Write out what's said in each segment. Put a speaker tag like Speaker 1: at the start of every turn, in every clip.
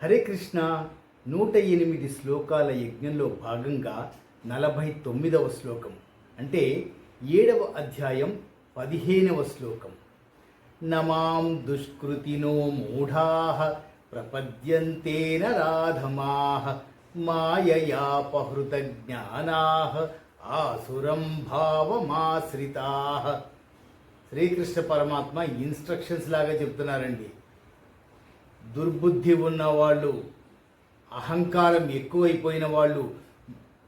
Speaker 1: హరే కృష్ణ 108 శ్లోకాల యజ్ఞంలో భాగంగా 49వ శ్లోకం అంటే 7వ అధ్యాయం 15వ శ్లోకం. నమాం దుష్కృతినో మూఢాః ప్రపద్యంతే నరాధమాః మాయయాపహృత జ్ఞానాః ఆసురం భావమాశ్రితాః. శ్రీకృష్ణ పరమాత్మ ఇన్స్ట్రక్షన్స్ లాగా చెప్తున్నారండి. దుర్బుద్ధి ఉన్నవాళ్ళు, అహంకారం ఎక్కువైపోయిన వాళ్ళు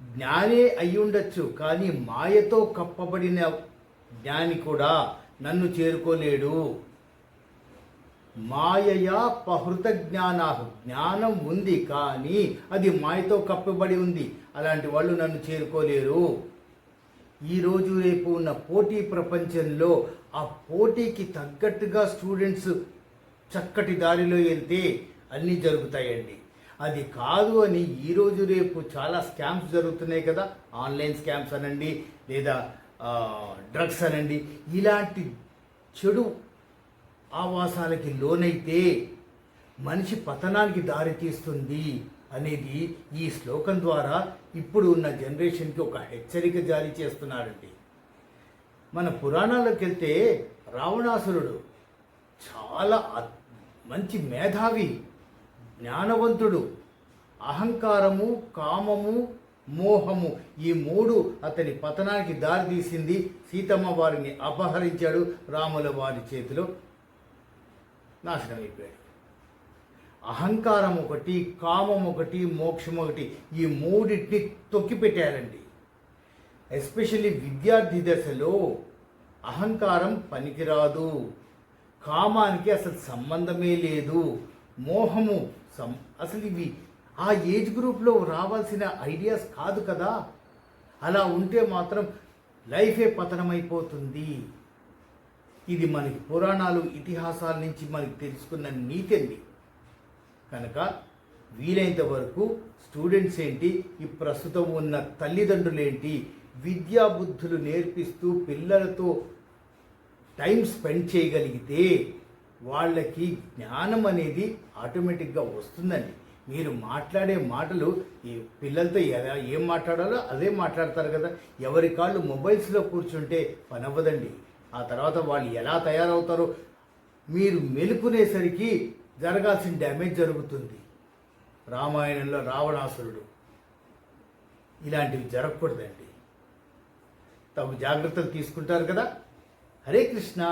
Speaker 1: జ్ఞానే అయి ఉండొచ్చు, కానీ మాయతో కప్పబడిన జ్ఞాని కూడా నన్ను చేరుకోలేడు. మాయయా పహృత జ్ఞానం ఉంది, కానీ అది మాయతో కప్పబడి ఉంది. అలాంటి వాళ్ళు నన్ను చేరుకోలేరు. ఈరోజు రేపు ఉన్న పోటీ ప్రపంచంలో ఆ పోటీకి తగ్గట్టుగా స్టూడెంట్స్ చక్కటి దారిలో వెళ్తే అన్నీ జరుగుతాయండి. అది కాదు అని ఈరోజు రేపు చాలా స్కామ్స్ జరుగుతున్నాయి కదా. ఆన్లైన్ స్కామ్స్ అనండి, లేదా డ్రగ్స్ అనండి. ఇలాంటి చెడు ఆవాసాలకి లోనైతే మనిషి పతనానికి దారి తీస్తుంది అనేది ఈ శ్లోకం ద్వారా ఇప్పుడు ఉన్న జనరేషన్కి ఒక హెచ్చరిక జారీ చేస్తున్నారండి. మన పురాణాల్లోకి వెళ్తే రావణాసురుడు చాలా మంచి మేధావి, జ్ఞానవంతుడు. అహంకారము, కామము, మోహము ఈ మూడు అతని పతనానికి దారితీసింది. సీతమ్మ వారిని అపహరించాడు, రాముల వారి చేతిలో నాశనం అయిపోయాడు. అహంకారం ఒకటి, కామం ఒకటి, మోక్షం ఒకటి, ఈ మూడింటిని తొక్కిపెట్టారండి. ఎస్పెషల్లీ విద్యార్థి దశలో అహంకారం పనికిరాదు, కామానికి అసలు సంబంధమే లేదు, మోహము అసలు ఇవి ఆ ఏజ్ గ్రూప్లో రావాల్సిన ఐడియాస్ కాదు కదా. అలా ఉంటే మాత్రం లైఫే పతనమైపోతుంది. ఇది మనకి పురాణాలు, ఇతిహాసాల నుంచి మనకి తెలుసుకున్న నీతి అండి. కనుక వీలైనంత వరకు స్టూడెంట్స్ ఏంటి, ఈ ప్రస్తుతం ఉన్న తల్లిదండ్రులేంటి, విద్యాబుద్ధులు నేర్పిస్తూ పిల్లలతో టైం స్పెండ్ చేయగలిగితే వాళ్ళకి జ్ఞానం అనేది ఆటోమేటిక్గా వస్తుందండి. మీరు మాట్లాడే మాటలు ఈ పిల్లలతో ఏం మాట్లాడాలో అదే మాట్లాడతారు కదా. ఎవరి కాళ్ళు మొబైల్స్లో కూర్చుంటే పని అవ్వదండి. ఆ తర్వాత వాళ్ళు ఎలా తయారవుతారో మీరు మెలుకునేసరికి జరగాల్సిన డ్యామేజ్ జరుగుతుంది. రామాయణంలో రావణాసురుడు ఇలాంటివి జరగకూడదండి. తగు జాగ్రత్తలు తీసుకుంటారు కదా. హరే కృష్ణ.